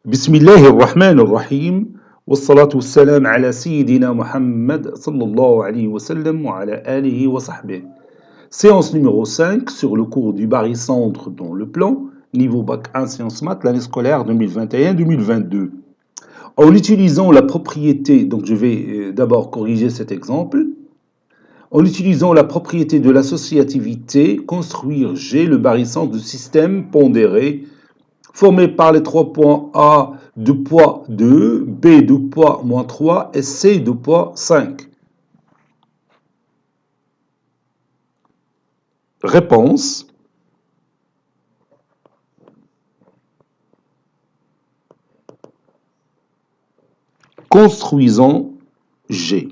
بسم الله الرحمن الرحيم والصلاة والسلام على سيدنا Muhammad sallallahu alayhi wa sallam wa ala alihi wa sahbihi. Séance numéro 5 sur le cours du barycentre dans le plan, niveau bac 1 sciences maths, l'année scolaire 2021-2022. En utilisant la propriété, donc je vais d'abord corriger cet exemple, en utilisant la propriété de l'associativité, construire G le barycentre du système pondéré formé par les trois points A de poids 2, B de poids moins 3 et C de poids 5. Réponse. Construisons G.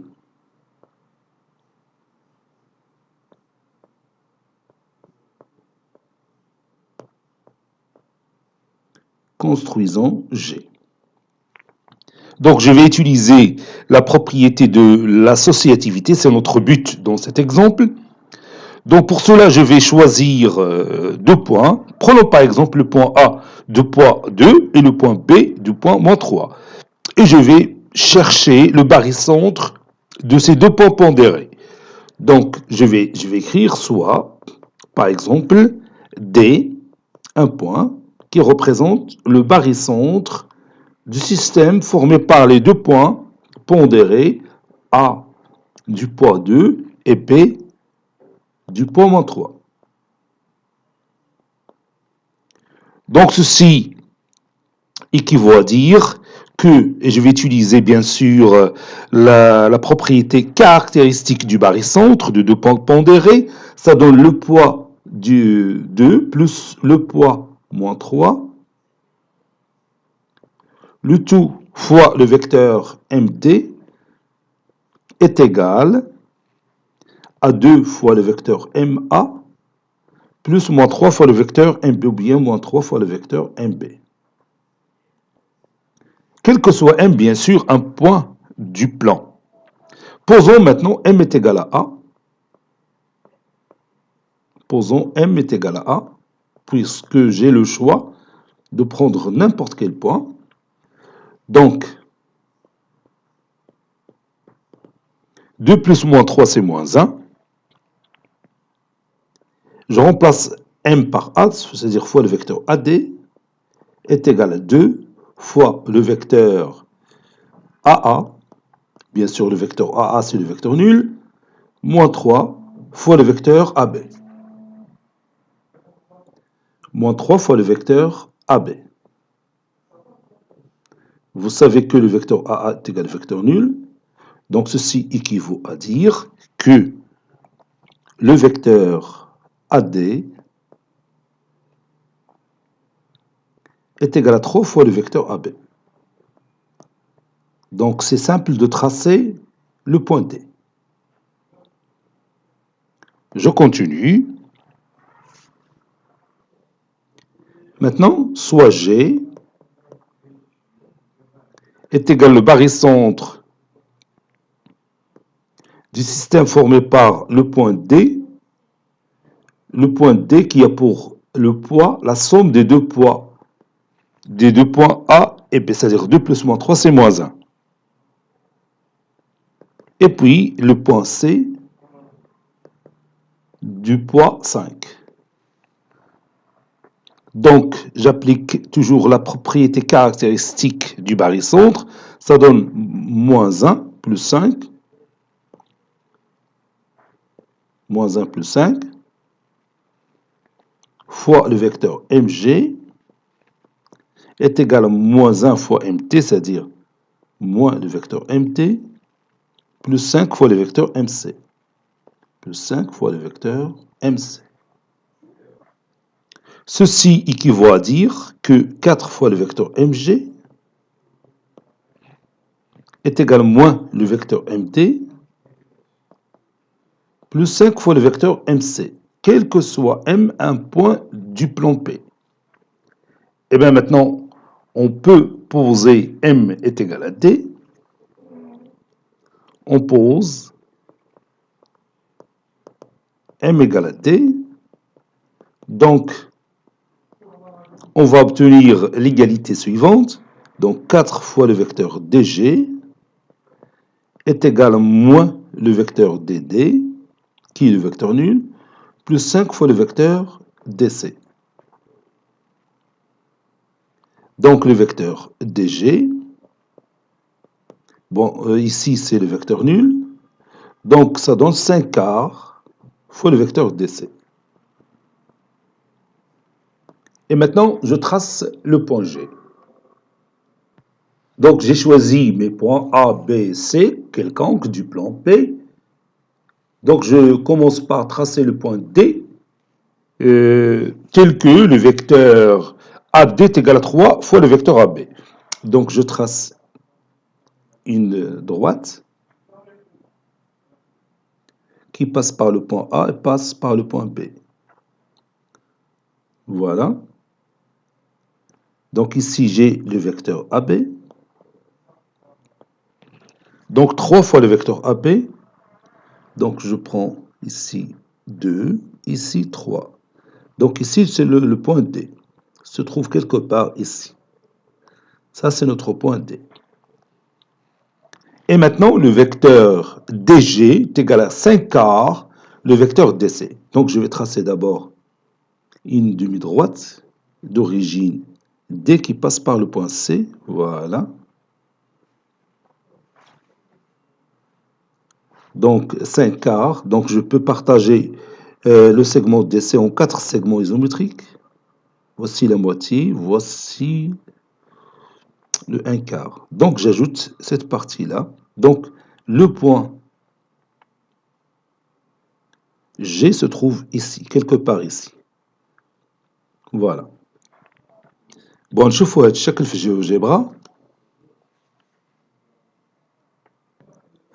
Construisons G. Donc, je vais utiliser la propriété de l'associativité, c'est notre but dans cet exemple. Donc, pour cela, je vais choisir deux points. Prenons par exemple le point A de poids 2 et le point B de poids moins 3. Et je vais chercher le barycentre de ces deux points pondérés. Donc, je vais écrire soit, par exemple, D, un point, qui représente le barycentre du système formé par les deux points pondérés A du poids 2 et B du poids moins 3. Donc, ceci équivaut à dire que, et je vais utiliser bien sûr la propriété caractéristique du barycentre de deux points pondérés, ça donne le poids du 2 plus le poids moins 3, le tout fois le vecteur MT est égal à 2 fois le vecteur MA plus moins 3 fois le vecteur MB ou bien moins 3 fois le vecteur MB. Quel que soit M, bien sûr, un point du plan. Posons maintenant M est égal à A. Posons M est égal à A, puisque j'ai le choix de prendre n'importe quel point. Donc, 2 plus moins 3, c'est moins 1. Je remplace M par A, c'est-à-dire fois le vecteur AD, est égal à 2 fois le vecteur AA. Bien sûr, le vecteur AA, c'est le vecteur nul. Moins 3 fois le vecteur AB. Moins 3 fois le vecteur AB. Vous savez que le vecteur AA est égal au vecteur nul. Donc, ceci équivaut à dire que le vecteur AD est égal à 3 fois le vecteur AB. Donc, c'est simple de tracer le point D. Je continue. Maintenant, soit G est égal au barycentre du système formé par le point D qui a pour le poids la somme des deux poids A et B, c'est-à-dire 2 plus moins 3, c'est moins 1. Et puis, le point C du poids 5. Donc, j'applique toujours la propriété caractéristique du barycentre. Ça donne moins 1 plus 5. Moins 1 plus 5 fois le vecteur MG est égal à moins 1 fois MT, c'est-à-dire moins le vecteur MT, plus 5 fois le vecteur MC. Plus 5 fois le vecteur MC. Ceci équivaut à dire que 4 fois le vecteur MG est égal à moins le vecteur MT, plus 5 fois le vecteur MC, quel que soit M un point du plan P. Et bien maintenant, on peut poser M est égal à D. On pose M égale à D. Donc, on va obtenir l'égalité suivante. Donc 4 fois le vecteur DG est égal à moins le vecteur DD, qui est le vecteur nul, plus 5 fois le vecteur DC. Donc le vecteur DG, bon, ici c'est le vecteur nul, donc ça donne 5 quarts fois le vecteur DC. Et maintenant, je trace le point G. Donc j'ai choisi mes points A, B, C, quelconques du plan P. Donc je commence par tracer le point D, tel que le vecteur AD est égal à 3 fois le vecteur AB. Donc je trace une droite qui passe par le point A et passe par le point B. Voilà. Donc ici j'ai le vecteur AB. Donc 3 fois le vecteur AB. Donc je prends ici 2, ici 3. Donc ici c'est le point D. Se trouve quelque part ici. Ça c'est notre point D. Et maintenant, le vecteur DG est égal à 5 quarts le vecteur DC. Donc, je vais tracer d'abord une demi-droite d'origine D qui passe par le point C. Voilà. Donc, 5 quarts. Donc, je peux partager le segment DC en 4 segments isométriques. Voici la moitié. Voici le 1 quart. Donc, j'ajoute cette partie-là. Donc, le point G se trouve ici, quelque part ici. Voilà. Bon, نشوفوا هذا الشكل في GeoGebra.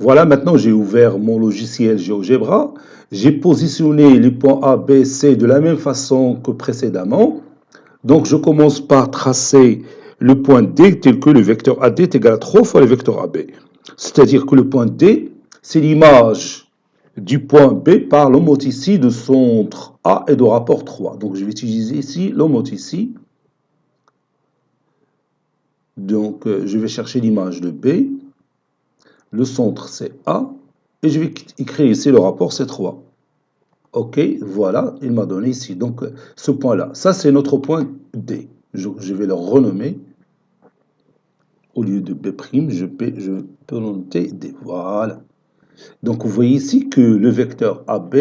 Voilà, maintenant j'ai ouvert mon logiciel GeoGebra. J'ai positionné les points A, B, C de la même façon que précédemment. Donc je commence par tracer le point D tel que le vecteur AD est égal à 3 fois le vecteur AB. C'est-à-dire que le point D, c'est l'image du point B par l'homothétie de centre A et de rapport 3. Donc je vais utiliser ici l'homothétie. Donc je vais chercher l'image de B. Le centre c'est A. Et je vais écrire ici le rapport c'est 3. Ok, voilà, il m'a donné ici. Donc ce point-là, ça c'est notre point D. Je vais le renommer. Au lieu de B', je peux noter D. Voilà. Donc vous voyez ici que le vecteur AB,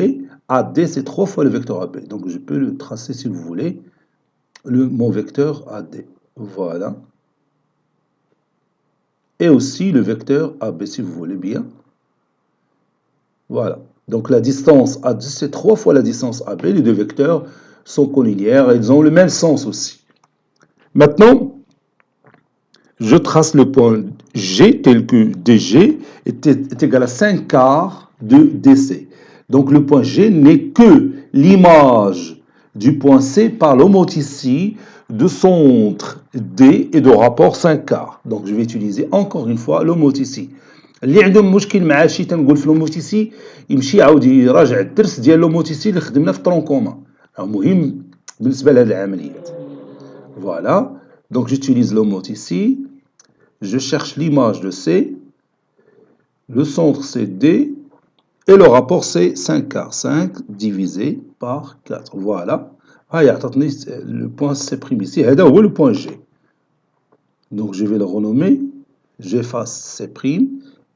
AD c'est 3 fois le vecteur AB. Donc je peux le tracer si vous voulez, mon vecteur AD. Voilà. Et aussi le vecteur AB si vous voulez bien. Voilà. Donc la distance AD, c'est 3 fois la distance AB. Les deux vecteurs sont collinéaires et ils ont le même sens aussi. Maintenant, je trace le point G tel que DG est égal à 5 quarts de DC. Donc le point G n'est que l'image du point C par l'homothétie de centre D et de rapport 5 quarts. Donc je vais utiliser encore une fois l'homothétie. اللي عندهم مشكل مع شي تنقول في لوموتيسي يمشي يعاود يراجع الدرس ديال لوموتيسي اللي خدمنا في طرونكوما مهم بالنسبه لهذه العمليات. Voilà, donc j'utilise l'homothétie, je cherche l'image de C, le centre c'est D et le rapport c'est 5 quarts, 5 divisé par 4. Voilà, le point C' ici, هذا هو le point G. Donc je vais le renommer, j'efface C'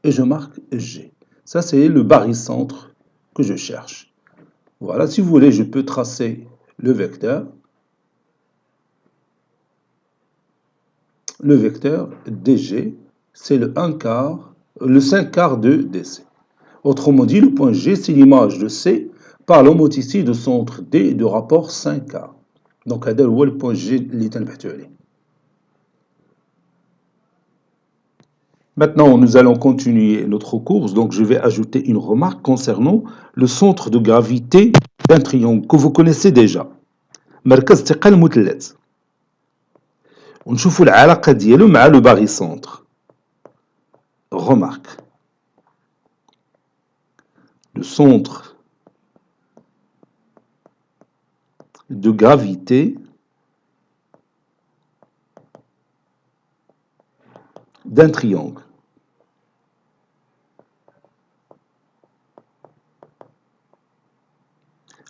et je marque G. Ça, c'est le barycentre que je cherche. Voilà, si vous voulez, je peux tracer le vecteur. Le vecteur DG, c'est le 1 quart, le 5 quarts de DC. Autrement dit, le point G, c'est l'image de C par l'homothétie de centre D et de rapport 5 quarts. Donc, هذا هو le point G اللي تنبحثوا عليه. Maintenant, nous allons continuer notre course. Donc, je vais ajouter une remarque concernant le centre de gravité d'un triangle que vous connaissez déjà. مركز ثقل مثلث. ونشوفوا العلاقة ديالو مع le barycentre. Remarque. Le centre de gravité d'un triangle.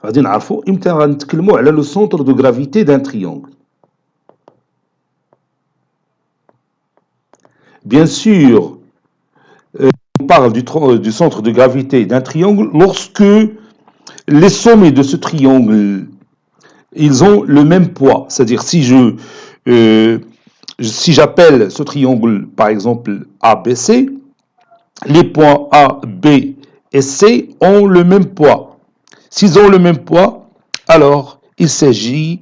غادي نعرفوا امتى غنتكلموا على لو سونتر دو غرافيتي دان triangle. Bien sûr, on parle du centre de gravité d'un triangle lorsque les sommets de ce triangle, ils ont le même poids. C'est-à-dire si j'appelle ce triangle par exemple ABC, les points A, B et C ont le même poids. S'ils ont le même poids, alors il s'agit,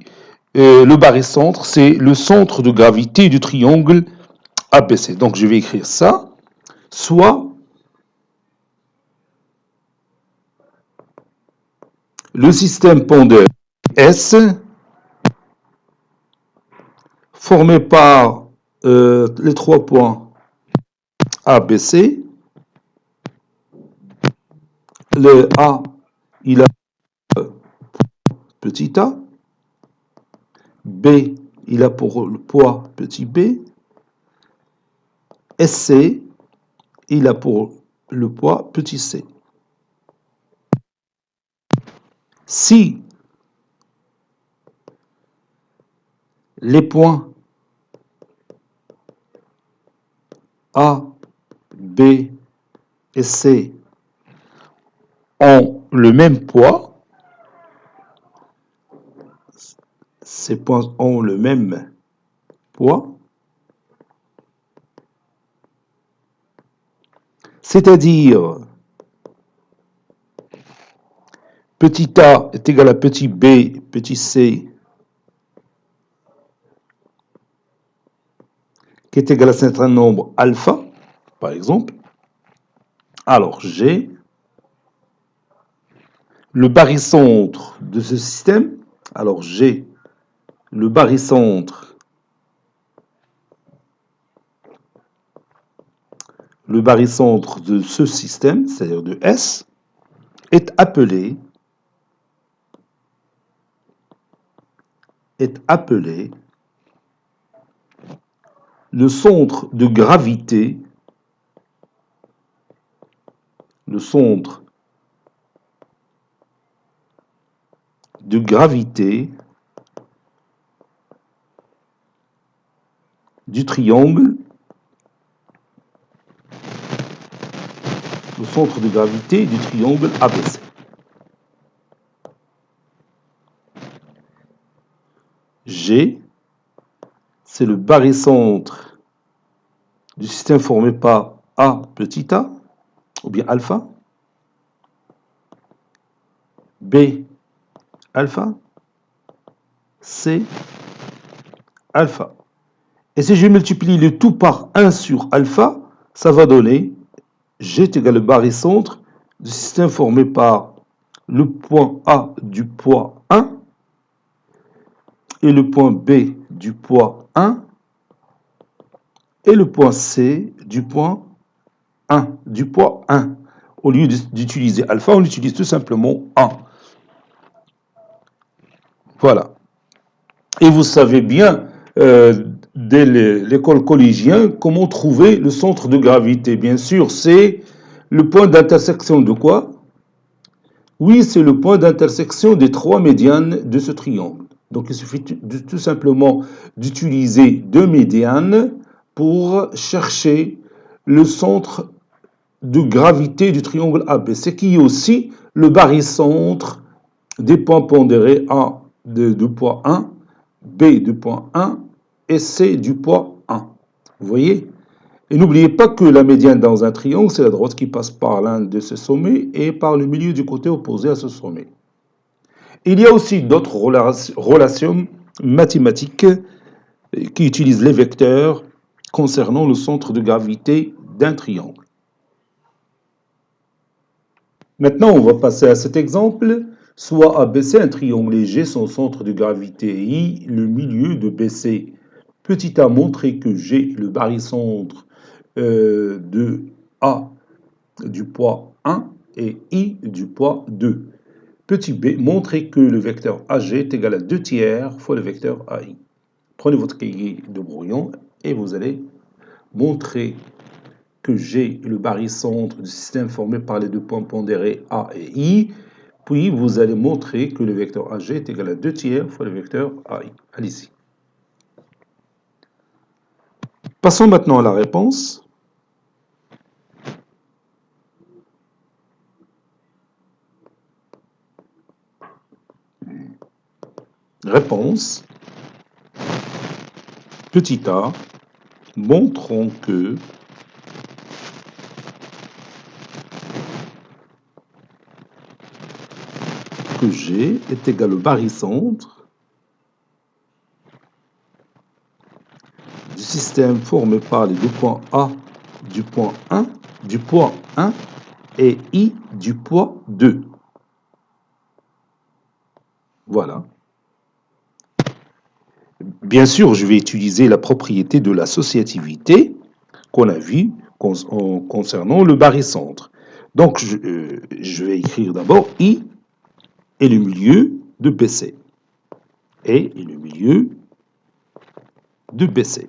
le barycentre, c'est le centre de gravité du triangle ABC. Donc je vais écrire ça, soit le système pondeur S formé par les 3 points ABC. Le A, il a petit a. B, il a pour le poids petit b. Et C, il a pour le poids petit c. Si les points A, B et C ont le même poids, ces points ont le même poids, c'est-à-dire petit a est égal à petit b, petit c, qui est égal à un certain nombre alpha, par exemple. Alors, j'ai le barycentre de ce système. Alors, j'ai le barycentre de ce système, c'est-à-dire de S, est appelé le centre de gravité, du triangle, le centre de gravité du triangle ABC. G, c'est le barycentre du système formé par A petit a, ou bien alpha, B alpha, C alpha. Et si je multiplie le tout par 1 sur alpha, ça va donner G est égal au barycentre du système formé par le point A du poids 1 et le point B du poids 1 et le point C du point 1, du poids 1. Au lieu d'utiliser alpha, on utilise tout simplement 1. Voilà. Et vous savez bien, dès l'école collégienne, comment trouver le centre de gravité. Bien sûr, c'est le point d'intersection de quoi? Oui, c'est le point d'intersection des 3 médianes de ce triangle. Donc, il suffit tout simplement d'utiliser 2 médianes pour chercher le centre de gravité du triangle ABC, qui est aussi le barycentre des points pondérés A de poids 1, B de poids 1 et C du poids 1. Vous voyez? Et n'oubliez pas que la médiane dans un triangle, c'est la droite qui passe par l'un de ses sommets et par le milieu du côté opposé à ce sommet. Il y a aussi d'autres relations mathématiques qui utilisent les vecteurs concernant le centre de gravité d'un triangle. Maintenant, on va passer à cet exemple. Soit ABC, un triangle léger, son centre de gravité I, le milieu de BC. Petit a montré que G, le barycentre de A du poids 1 et I du poids 2. Petit b, montrez que le vecteur AG est égal à 2 tiers fois le vecteur AI. Prenez votre cahier de brouillon et vous allez montrer que G est le barycentre du système formé par les deux points pondérés A et I. Puis vous allez montrer que le vecteur AG est égal à 2 tiers fois le vecteur AI. Allez-y. Passons maintenant à la réponse. Réponse. Petit a, montrons que G est égal au barycentre du système formé par les deux points A du point 1 et I du poids 2. Voilà. Bien sûr, je vais utiliser la propriété de l'associativité qu'on a vue concernant le barycentre. Donc, je vais écrire d'abord I et le milieu de BC. Et le milieu de BC.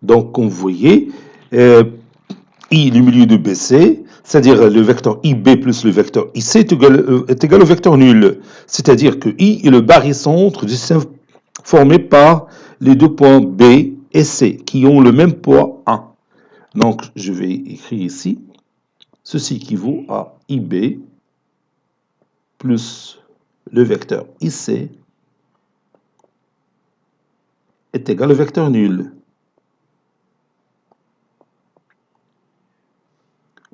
Donc, comme vous voyez, I, le milieu de BC, c'est-à-dire le vecteur IB plus le vecteur IC est égal au vecteur nul. C'est-à-dire que I est le barycentre du système formé par les deux points B et C qui ont le même poids 1. Donc, je vais écrire ici, ceci équivaut à IB plus le vecteur IC est égal au vecteur nul.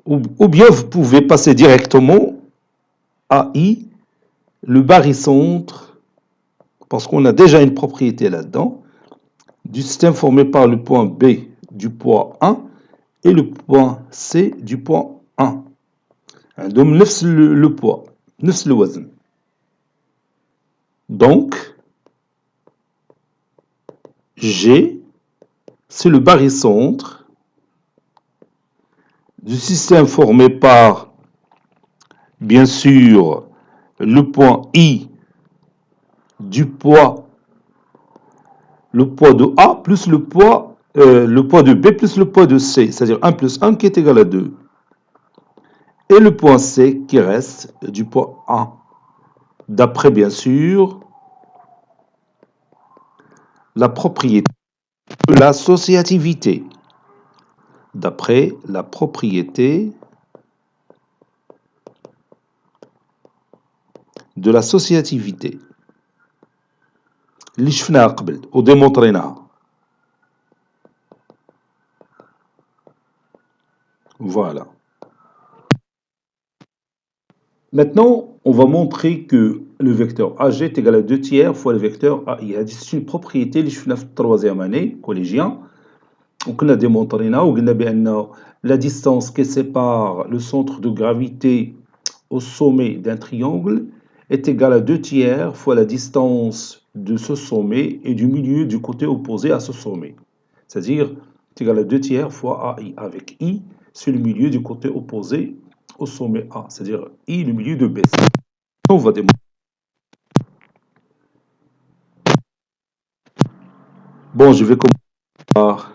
Ou bien vous pouvez passer directement à I, le barycentre, parce qu'on a déjà une propriété là-dedans, du système formé par le point B du poids 1 et le point C du poids 1. عندهم نفس le poids, نفس الوزن. Donc, G, c'est le barycentre du système formé par, bien sûr, le point I du poids, le poids de A plus le poids de B plus le poids de C, c'est-à-dire 1 plus 1 qui est égal à 2. Et le point C qui reste du poids 1. D'après, bien sûr, la propriété de l'associativité. D'après la propriété de l'associativité. اللي شفناها قبل وديمونطريناها. Voilà. Maintenant, on va montrer que le vecteur AG est égal à 2 tiers fois le vecteur AI. C'est une propriété اللي شفناها في التروازيام année collégien. وكنا ديمونطرينا وقلنا بأن la distance qui sépare le centre de gravité au sommet d'un triangle est égale à 2 tiers fois la distance de ce sommet et du milieu du côté opposé à ce sommet. C'est-à-dire, c'est égal à 2 tiers fois AI, avec I, c'est le milieu du côté opposé au sommet A, c'est-à-dire I, le milieu de B. On va démontrer. Bon, je vais commencer par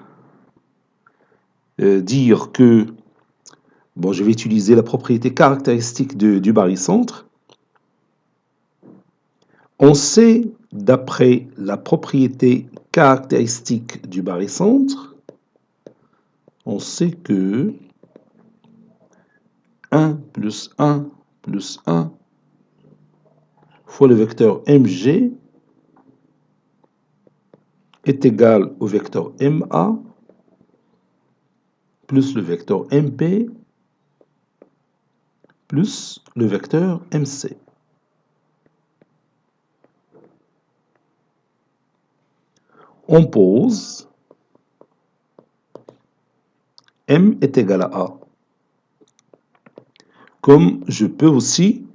dire que, bon, je vais utiliser la propriété caractéristique du barycentre. On sait, d'après la propriété caractéristique du barycentre, on sait que 1 plus 1 plus 1 fois le vecteur mg est égal au vecteur ma plus le vecteur mp plus le vecteur mc. On pose m est égal à a. Comme je peux aussi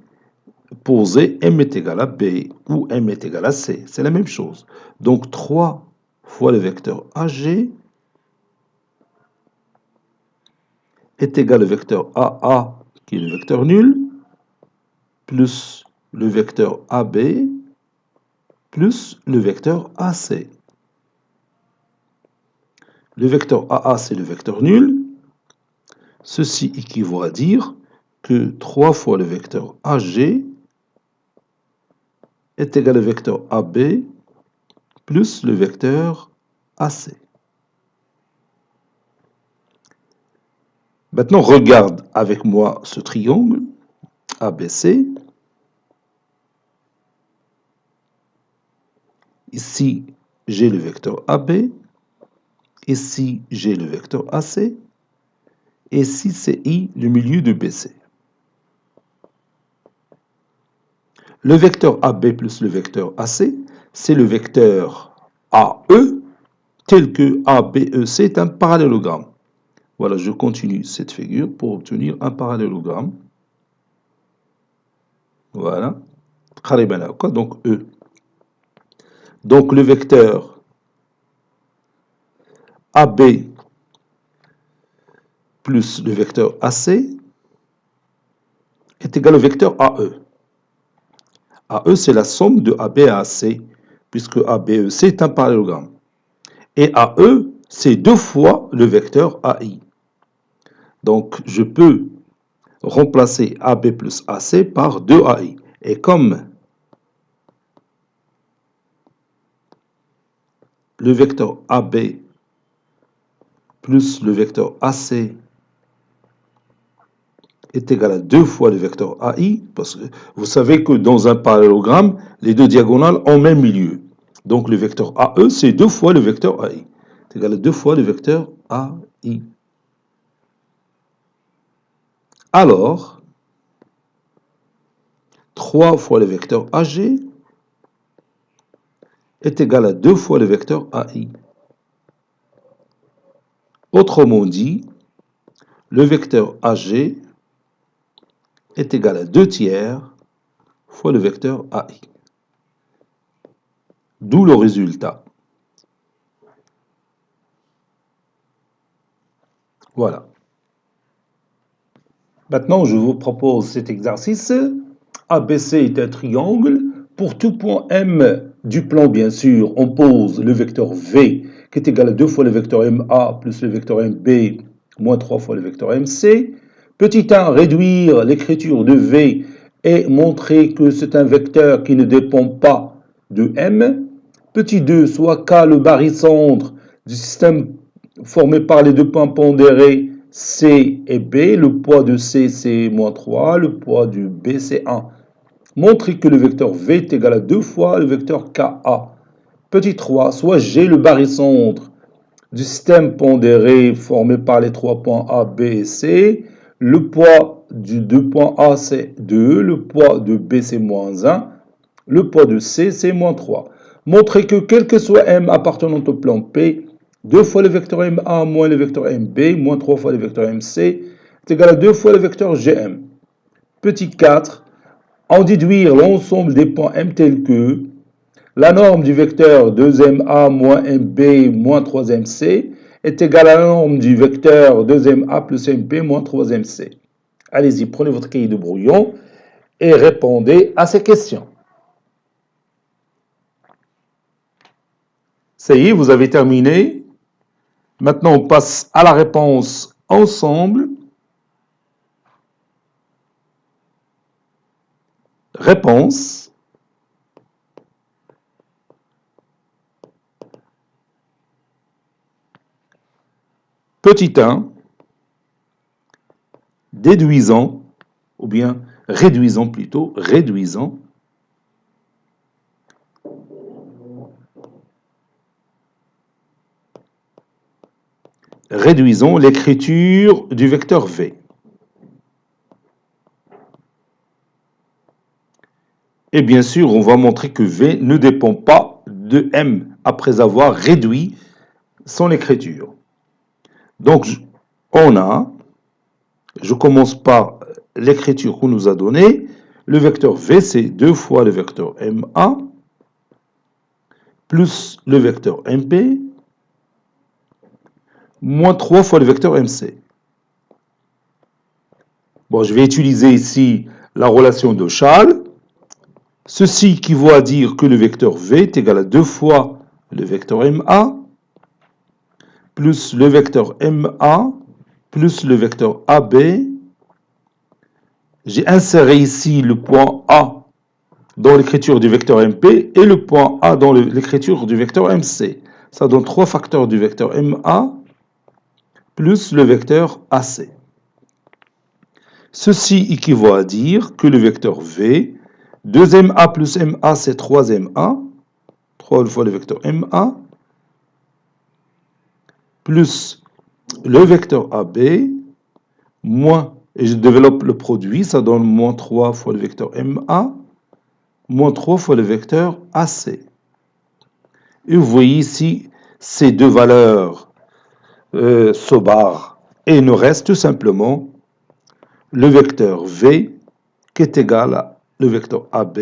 poser m est égal à b ou m est égal à c. C'est la même chose. Donc 3 fois le vecteur ag est égal au vecteur AA, qui est le vecteur nul, plus le vecteur AB plus le vecteur AC. Le vecteur AA, c'est le vecteur nul. Ceci équivaut à dire que 3 fois le vecteur AG est égal au vecteur AB plus le vecteur AC. Maintenant, regarde avec moi ce triangle ABC. Ici, j'ai le vecteur AB. Ici, j'ai le vecteur AC. Et ici, c'est I, le milieu de BC. Le vecteur AB plus le vecteur AC, c'est le vecteur AE, tel que ABEC est un parallélogramme. Voilà, je continue cette figure pour obtenir un parallélogramme. Voilà. Donc E. Donc le vecteur AB plus le vecteur AC est égal au vecteur AE. AE, c'est la somme de AB à AC, puisque ABEC est un parallélogramme. Et AE, c'est 2 fois le vecteur AI. Donc, je peux remplacer AB plus AC par 2AI. Et comme le vecteur AB plus le vecteur AC est égal à 2 fois le vecteur AI, parce que vous savez que dans un parallélogramme, les deux diagonales ont même milieu. Donc le vecteur AE, c'est 2 fois le vecteur AI. C'est égal à 2 fois le vecteur AI. Alors, 3 fois le vecteur AG est égal à 2 fois le vecteur AI. Autrement dit, le vecteur AG est égal à 2 tiers fois le vecteur AI. D'où le résultat. Voilà. Maintenant, je vous propose cet exercice. ABC est un triangle. Pour tout point M du plan, bien sûr, on pose le vecteur V qui est égal à 2 fois le vecteur MA plus le vecteur MB moins 3 fois le vecteur MC. Petit 1, réduire l'écriture de V et montrer que c'est un vecteur qui ne dépend pas de M. Petit 2, soit K le barycentre du système formé par les deux points pondérés C et B. Le poids de C, c'est moins 3, le poids du B, c'est 1. Montrer que le vecteur V est égal à 2 fois le vecteur KA. Petit 3, soit G le barycentre du système pondéré formé par les 3 points A, B et C. Le poids du 2 points A, c'est 2. Le poids de B, c'est moins 1. Le poids de C, c'est moins 3. Montrer que quel que soit M appartenant au plan P, 2 fois le vecteur MA moins le vecteur MB moins 3 fois le vecteur MC est égal à 2 fois le vecteur GM. Petit 4, en déduire l'ensemble des points M tels que la norme du vecteur 2MA moins MB moins 3MC est égale à la norme du vecteur 2MA plus MB moins 3MC. Allez-y, prenez votre cahier de brouillon et répondez à ces questions. Ça y est, vous avez terminé. Maintenant, on passe à la réponse ensemble. Réponse. Petit 1. Déduisant, ou bien réduisant plutôt, réduisant. Réduisons l'écriture du vecteur V. Et bien sûr, on va montrer que V ne dépend pas de M après avoir réduit son écriture. Donc, je commence par l'écriture qu'on nous a donnée. Le vecteur V, c'est 2 fois le vecteur MA plus le vecteur MP moins 3 fois le vecteur MC. Bon, je vais utiliser ici la relation de Schall. Ceci équivaut à dire que le vecteur V est égal à 2 fois le vecteur MA plus le vecteur MA plus le vecteur AB. J'ai inséré ici le point A dans l'écriture du vecteur MP et le point A dans l'écriture du vecteur MC. Ça donne 3 facteurs du vecteur MA plus le vecteur AC. Ceci équivaut à dire que le vecteur V, 2MA plus MA, c'est 3MA, 3 fois le vecteur MA, plus le vecteur AB, moins, et je développe le produit, ça donne moins 3 fois le vecteur MA, moins 3 fois le vecteur AC. Et vous voyez ici ces deux valeurs se barrent, et il nous reste tout simplement le vecteur V qui est égal à le vecteur AB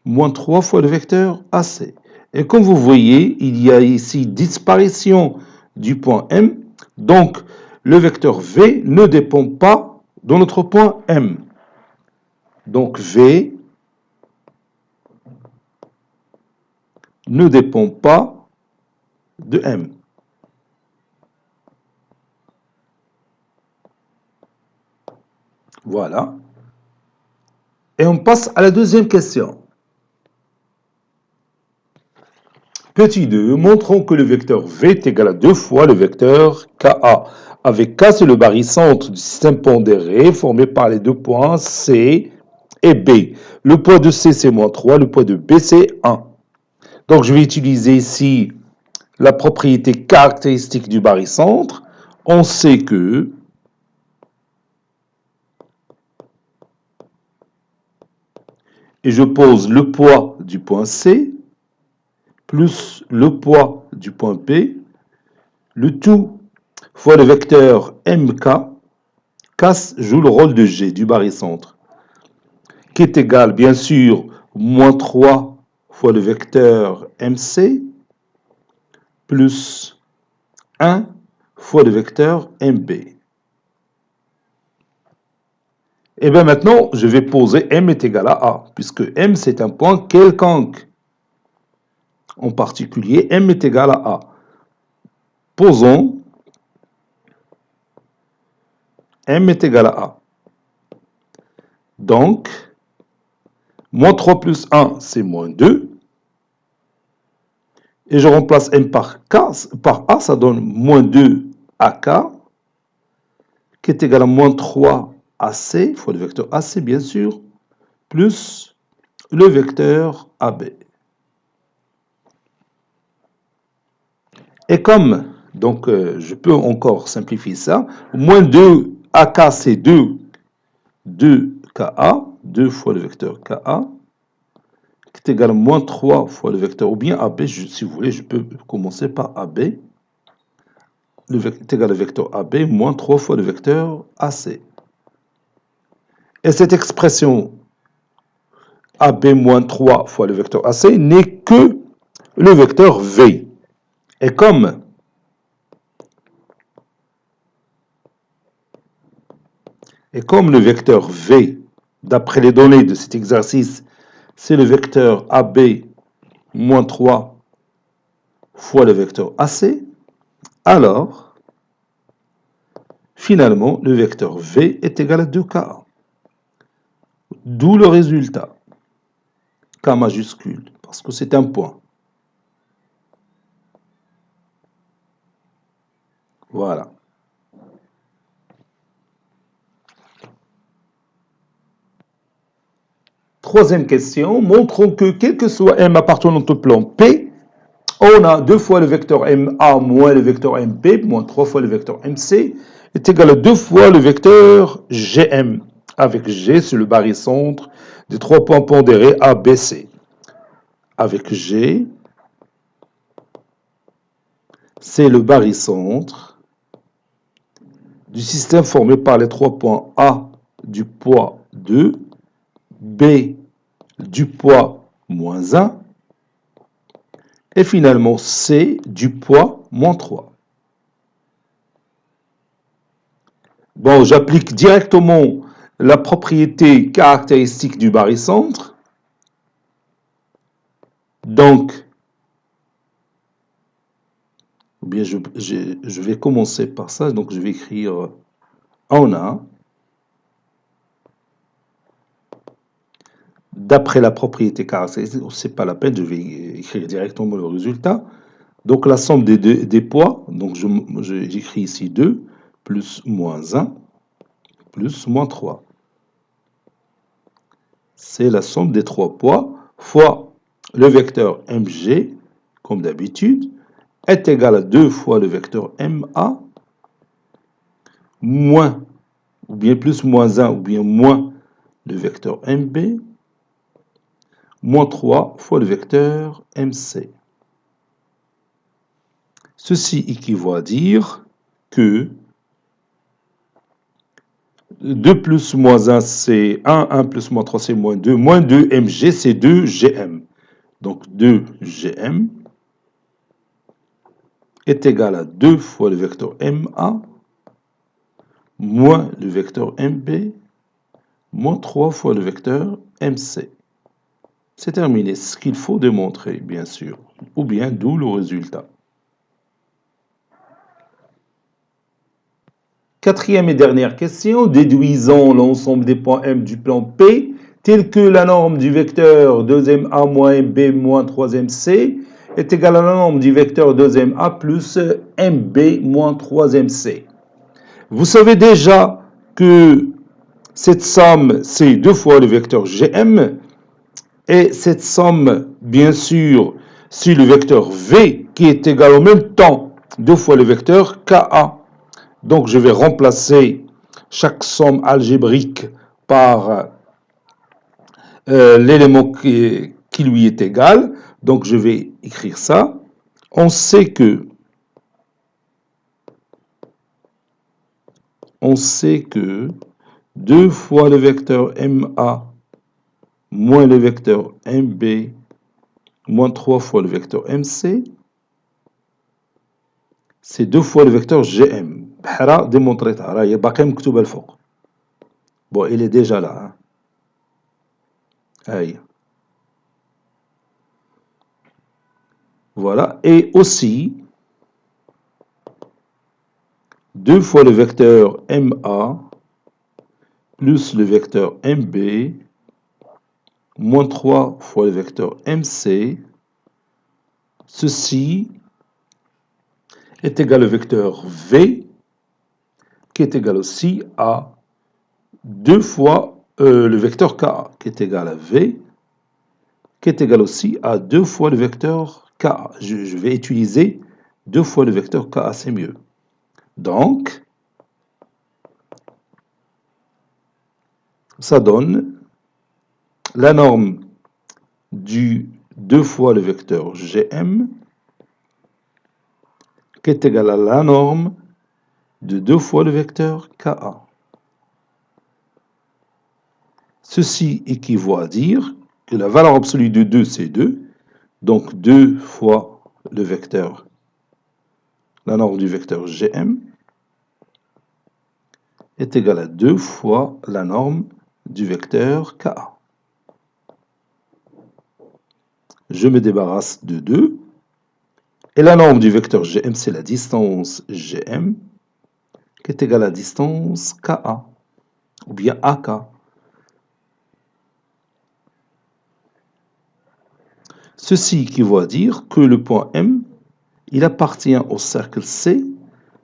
moins 3 fois le vecteur AC. Et comme vous voyez, il y a ici disparition du point M, donc le vecteur V ne dépend pas de notre point M. Donc V ne dépend pas de M. Voilà. Et on passe à la deuxième question. Petit 2, montrons que le vecteur V est égal à 2 fois le vecteur KA. Avec K, c'est le barycentre du système pondéré formé par les deux points C et B. Le poids de C, c'est moins 3, le poids de B, c'est 1. Donc, je vais utiliser ici la propriété caractéristique du barycentre. On sait que et je pose le poids du point C plus le poids du point P, le tout fois le vecteur MK, K joue le rôle de G, du barycentre, qui est égal, bien sûr, moins 3 fois le vecteur MC, plus 1 fois le vecteur MB. Et bien maintenant, je vais poser M est égal à A, puisque M c'est un point quelconque. En particulier, M est égal à A. Posons M est égal à A. Donc, moins 3 plus 1, c'est moins 2. Et je remplace M par A, ça donne moins 2 AK, qui est égal à moins 3 AC, il faut le vecteur AC bien sûr, plus le vecteur AB. Et comme, donc je peux encore simplifier ça, moins 2 AK c'est 2 KA, 2 fois le vecteur KA, qui est égal à moins 3 fois le vecteur, ou bien AB, si vous voulez, je peux commencer par AB, est égal au vecteur AB, moins 3 fois le vecteur AC. Et cette expression AB moins 3 fois le vecteur AC n'est que le vecteur V. Et comme le vecteur V, d'après les données de cet exercice, c'est le vecteur AB moins 3 fois le vecteur AC, alors, finalement, le vecteur V est égal à 2K. D'où le résultat, K majuscule, parce que c'est un point. Voilà. Troisième question, montrons que quel que soit M appartenant au plan P, on a 2 fois le vecteur MA moins le vecteur MP, moins 3 fois le vecteur MC, est égal à 2 fois le vecteur GM, avec G c'est le barycentre des 3 points pondérés A, B, C. Avec G, c'est le barycentre du système formé par les 3 points A du poids 2, B du poids moins 1, et finalement C du poids moins 3. Bon, j'applique directement la propriété caractéristique du barycentre. Donc, ou bien je vais commencer par ça. Donc, je vais écrire en A. D'après la propriété caractéristique, c'est pas la peine, je vais écrire directement le résultat. Donc, la somme des poids, donc j'écris ici 2, plus moins 1, plus moins 3. C'est la somme des 3 poids fois le vecteur mg, comme d'habitude, est égal à 2 fois le vecteur ma, moins, ou bien plus moins 1, ou bien moins le vecteur mb, moins 3 fois le vecteur mc. Ceci équivaut à dire que 2 plus moins 1, c'est 1, 1 plus moins 3, c'est moins 2 mg, c'est 2 gm. Donc 2 gm est égal à 2 fois le vecteur ma, moins le vecteur mb, moins 3 fois le vecteur mc. C'est terminé. Ce qu'il faut démontrer, bien sûr. Ou bien, d'où le résultat. Quatrième et dernière question. Déduisons l'ensemble des points M du plan P, tel que la norme du vecteur 2ma moins mb moins 3mc est égale à la norme du vecteur 2ma plus mb moins 3mc. Vous savez déjà que cette somme, c'est 2 fois le vecteur gm, et cette somme, bien sûr, c'est le vecteur v qui est égal en même temps 2 fois le vecteur ka. Donc, je vais remplacer chaque somme algébrique par l'élément qui lui est égal. Donc, je vais écrire ça. On sait que 2 fois le vecteur ma moins le vecteur mb moins 3 fois le vecteur mc, c'est 2 fois le vecteur gm. بحرا démontrيتها راهي باقي مكتوبه الفوق. Bon, il est déjà là. Hein. Voilà. Et aussi 2 fois le vecteur ma plus le vecteur mb moins 3 fois le vecteur mc, ceci est égal au vecteur v qui est égal aussi à 2 fois le vecteur ka qui est égal à v qui est égal aussi à 2 fois le vecteur ka. Je vais utiliser 2 fois le vecteur ka, c'est mieux. Donc, ça donne la norme du 2 fois le vecteur gm qui est égal à la norme de 2 fois le vecteur ka. Ceci équivaut à dire que la valeur absolue de 2, c'est 2. Donc 2 fois le vecteur, la norme du vecteur gm, est égale à 2 fois la norme du vecteur ka. Je me débarrasse de 2. Et la norme du vecteur gm, c'est la distance gm, qui est égale à la distance ka, ou bien ak. Ceci équivaut à dire que le point M, il appartient au cercle C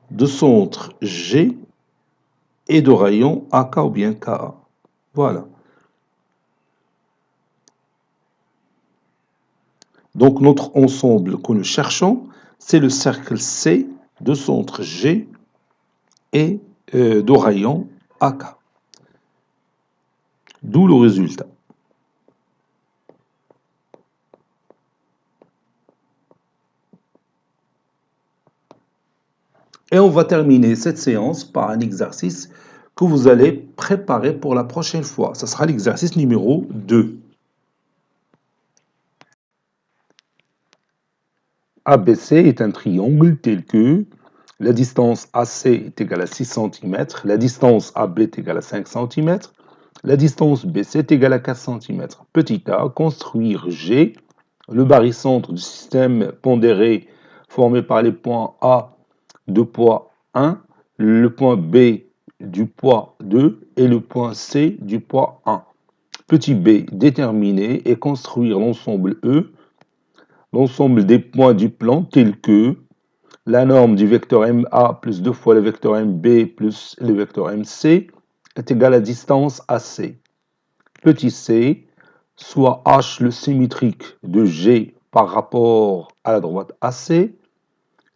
de centre G et de rayon AK ou bien KA. Voilà. Donc notre ensemble que nous cherchons, c'est le cercle C de centre G et de rayon AK. D'où le résultat. Et on va terminer cette séance par un exercice que vous allez préparer pour la prochaine fois. Ce sera l'exercice numéro 2. ABC est un triangle tel que la distance AC est égale à 6 cm, la distance AB est égale à 5 cm, la distance BC est égale à 4 cm. Petit a, construire G le barycentre du système pondéré formé par les points A de poids 1, le point B du poids 2 et le point C du poids 1. Petit b, déterminer et construire l'ensemble E, l'ensemble des points du plan tels que la norme du vecteur MA plus 2 fois le vecteur MB plus le vecteur MC est égale à distance AC. Petit c, soit H le symétrique de G par rapport à la droite AC,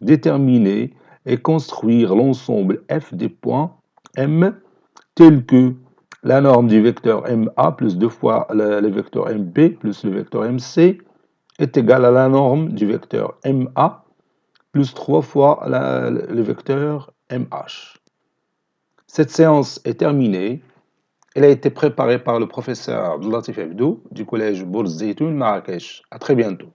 déterminer et construire l'ensemble F des points M tels que la norme du vecteur MA plus 2 fois le vecteur MB plus le vecteur MC est égale à la norme du vecteur MA plus 3 fois le vecteur MH. Cette séance est terminée. Elle a été préparée par le professeur Abdul Latif Hebdo du collège Bourz Zeytoun Marrakech. À très bientôt.